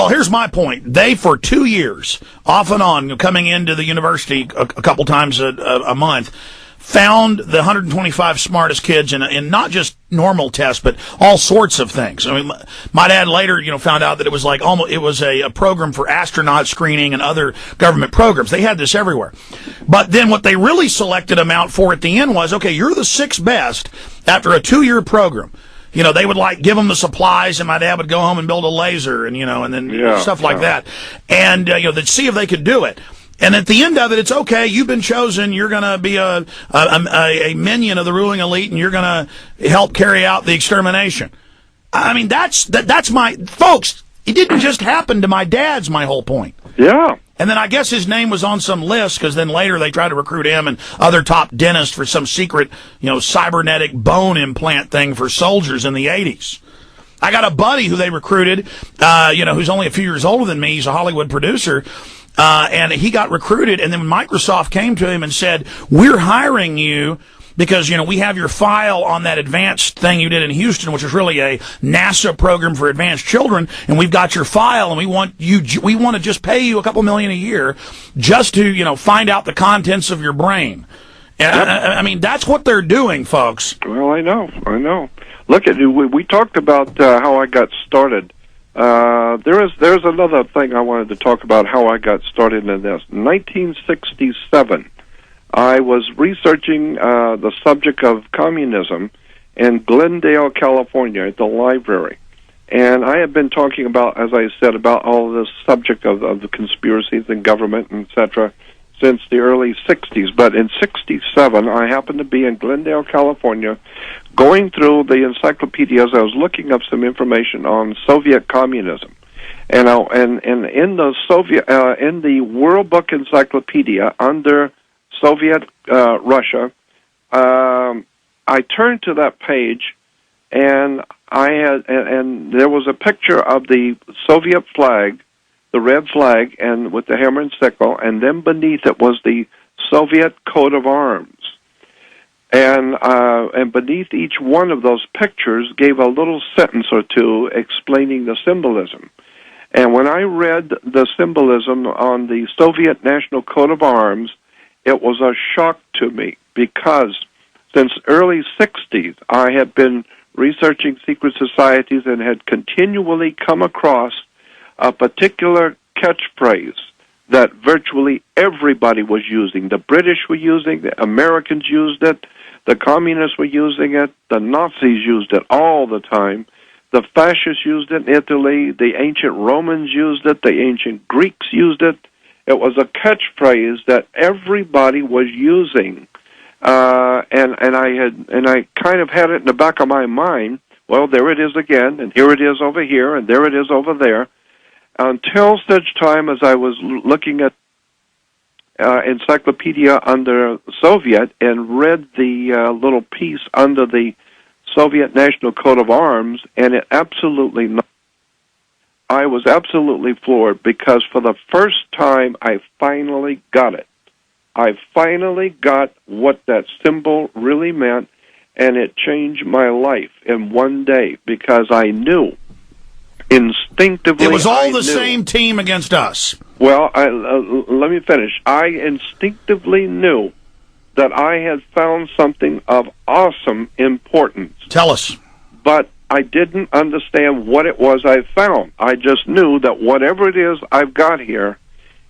Well, here's my point. They, for 2 years, off and on, coming into the university a couple times a month, found the 125 smartest kids in not just normal tests, but all sorts of things. I mean, my dad later, found out that it was a program for astronaut screening and other government programs. They had this everywhere. But then what they really selected them out for at the end was, okay, you're the sixth best after a 2-year program. They would give them the supplies, and my dad would go home and build a laser and then stuff like that. And, they'd see if they could do it. And at the end of it, it's okay. You've been chosen. You're going to be a minion of the ruling elite, and you're going to help carry out the extermination. I mean, that's my folks. It didn't just happen to my dad's. My whole point. Yeah. And then I guess his name was on some list because then later they tried to recruit him and other top dentists for some secret, cybernetic bone implant thing for soldiers in the 80s. I got a buddy who they recruited, who's only a few years older than me. He's a Hollywood producer. And he got recruited, and then Microsoft came to him and said, we're hiring you because, we have your file on that advanced thing you did in Houston, which is really a NASA program for advanced children, and we've got your file, and we want to just pay you a couple million a year just to, find out the contents of your brain. And yep. I mean, that's what they're doing, folks. Well, I know. Look, we talked about how I got started. There's another thing I wanted to talk about how I got started in this. In 1967, I was researching the subject of communism in Glendale, California, at the library. And I have been talking about, as I said, about all of this subject of the conspiracies in government, etc., since the early 60s. But in 67, I happened to be in Glendale, California, going through the encyclopedias. I was looking up some information on Soviet communism. And in the World Book Encyclopedia under Soviet Russia, I turned to that page, and and there was a picture of the Soviet flag, the red flag, and with the hammer and sickle, and then beneath it was the Soviet coat of arms. And beneath each one of those pictures gave a little sentence or two explaining the symbolism. And when I read the symbolism on the Soviet National Coat of Arms, it was a shock to me because since early 60s, I had been researching secret societies and had continually come across a particular catchphrase that virtually everybody was using. The British were using it, the Americans used it, the communists were using it, the Nazis used it all the time, the fascists used it in Italy, the ancient Romans used it, the ancient Greeks used it. It was a catchphrase that everybody was using, and I kind of had it in the back of my mind. Well, there it is again, and here it is over here, and there it is over there. Until such time as I was looking at encyclopedia under Soviet and read the little piece under the Soviet National Coat of Arms, and I was absolutely floored because for the first time I finally got it. I finally got what that symbol really meant, and it changed my life in one day because I knew instinctively. It was all the same team against us. Well, let me finish. I instinctively knew that I had found something of awesome importance. Tell us. But I didn't understand what it was I found. I just knew that whatever it is I've got here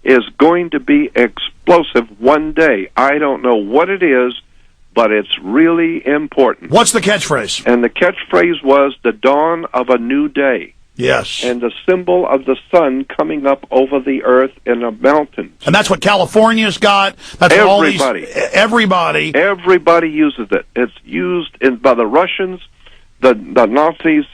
is going to be explosive one day. I don't know what it is, but it's really important. What's the catchphrase? And the catchphrase was the dawn of a new day. Yes. And the symbol of the sun coming up over the earth in a mountain. And that's what California's got. That's everybody. Everybody uses it. It's used by the Russians, the Nazis,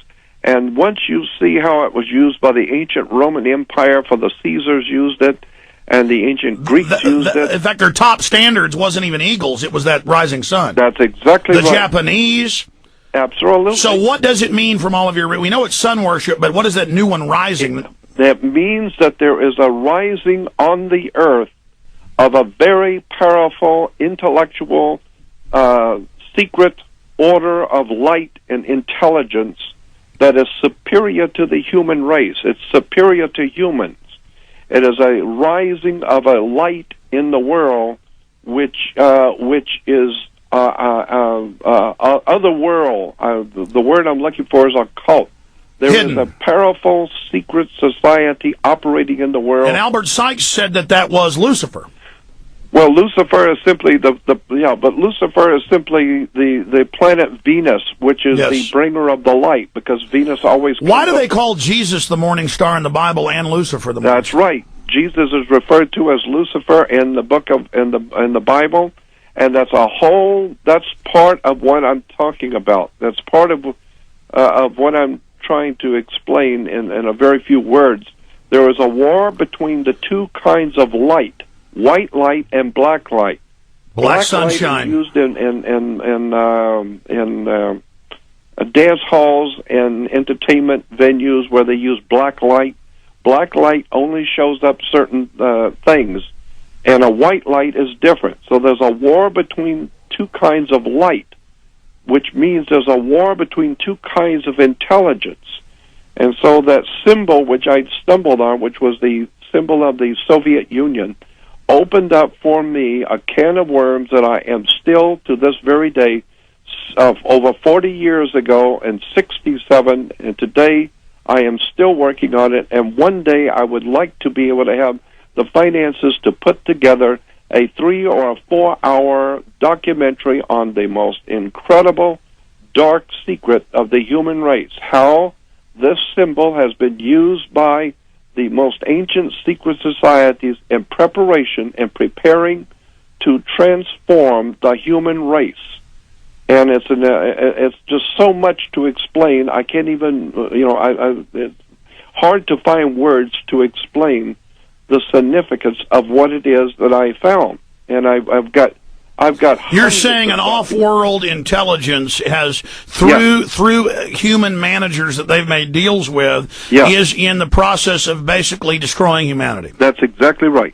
and once you see how it was used by the ancient Roman Empire, for the Caesars used it, and the ancient Greeks used it. In fact, their top standards wasn't even eagles. It was that rising sun. That's exactly right. The Japanese. Absolutely. So what does it mean from all of your... We know it's sun worship, but what is that new one, rising? That means that there is a rising on the earth of a very powerful, intellectual, secret order of light and intelligence that is superior to the human race. It's superior to humans. It is a rising of a light in the world, which is other world. The word I'm looking for is occult. There is a powerful secret society operating in the world. And Albert Sykes said that was Lucifer. Well, Lucifer is simply but Lucifer is simply the planet Venus, which is the bringer of the light, because Venus always comes. Why do they call Jesus the morning star in the Bible and Lucifer the morning That's star? right. Jesus is referred to as Lucifer in the book of in the Bible, and that's part of what I'm talking about. That's part of what I'm trying to explain in a very few words. There is a war between the two kinds of light: white light and black light. Black sunshine light is used in dance halls and entertainment venues where they use black light. Black light only shows up certain things, and a white light is different. So there's a war between two kinds of light, which means there's a war between two kinds of intelligence. And so that symbol which I stumbled on, which was the symbol of the Soviet Union, opened up for me a can of worms that I am still, to this very day, over 40 years ago and 67, and today I am still working on it, and one day I would like to be able to have the finances to put together a 3 or 4 hour documentary on the most incredible dark secret of the human race, how this symbol has been used by the most ancient secret societies in preparation and preparing to transform the human race. And it's just so much to explain. I can't even, it's hard to find words to explain the significance of what it is that I found. And I've got. You're saying an off-world intelligence has, through human managers that they've made deals with, is in the process of basically destroying humanity. That's exactly right.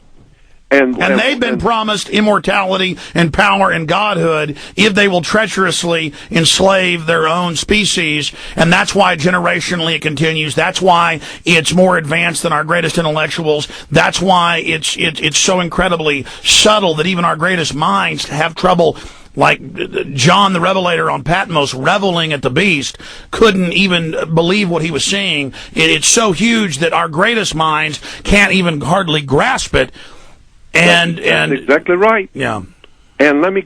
And they've been promised immortality and power and godhood if they will treacherously enslave their own species, and that's why generationally it continues. That's why it's more advanced than our greatest intellectuals. That's why it's so incredibly subtle that even our greatest minds have trouble. Like John the Revelator on Patmos, reveling at the beast, couldn't even believe what he was seeing. It's so huge that our greatest minds can't even hardly grasp it. And that's exactly right. Yeah. And let me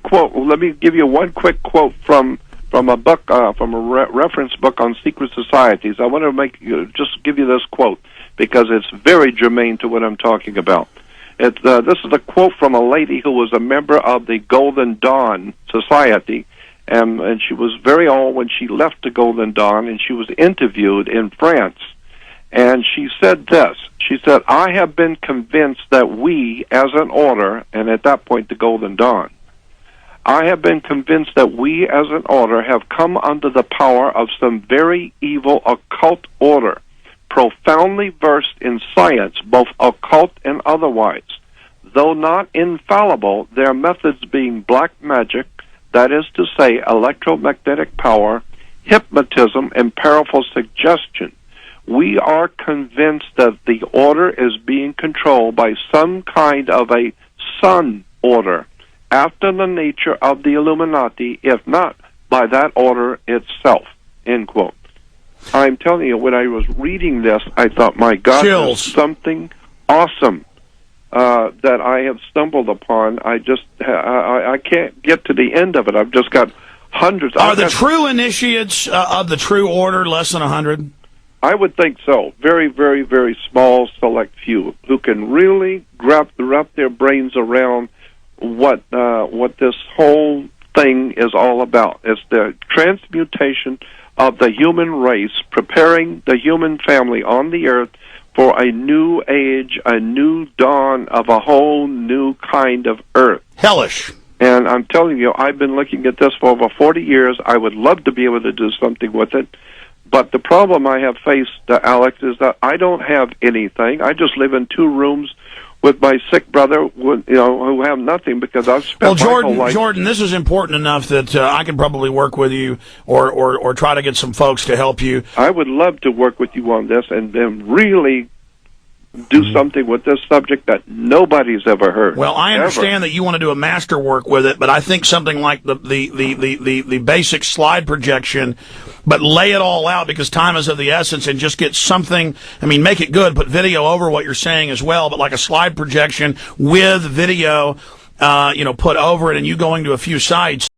give you one quick quote from a book, from a reference book on secret societies. I want to just give you this quote because it's very germane to what I'm talking about. This is a quote from a lady who was a member of the Golden Dawn Society, and she was very old when she left the Golden Dawn, and she was interviewed in France. And she said this. She said, I have been convinced that we, as an order, and at that point the Golden Dawn, I have been convinced that we, as an order, have come under the power of some very evil occult order, profoundly versed in science, both occult and otherwise. Though not infallible, their methods being black magic, that is to say, electromagnetic power, hypnotism, and powerful suggestion. We are convinced that the order is being controlled by some kind of a sun order, after the nature of the Illuminati, if not by that order itself, end quote. I'm telling you, when I was reading this, I thought, my God, there's something awesome that I have stumbled upon. I can't get to the end of it. I've just got hundreds. Are the true initiates of the true order less than 100? I would think so. Very, very, very small, select few who can really wrap their brains around what this whole thing is all about. It's the transmutation of the human race, preparing the human family on the earth for a new age, a new dawn of a whole new kind of earth. Hellish. And I'm telling you, I've been looking at this for over 40 years. I would love to be able to do something with it. But the problem I have faced, Alex, is that I don't have anything. I just live in 2 rooms with my sick brother, who have nothing because I've spent my whole life. Jordan, this is important enough that I can probably work with you or try to get some folks to help you. I would love to work with you on this and really do something with this subject that nobody's ever heard. Well, I understand that you want to do a masterwork with it, but I think something like the basic slide projection, but lay it all out because time is of the essence, and just get something. I mean, make it good. Put video over what you're saying as well, but like a slide projection with video, put over it, and you going to a few sites.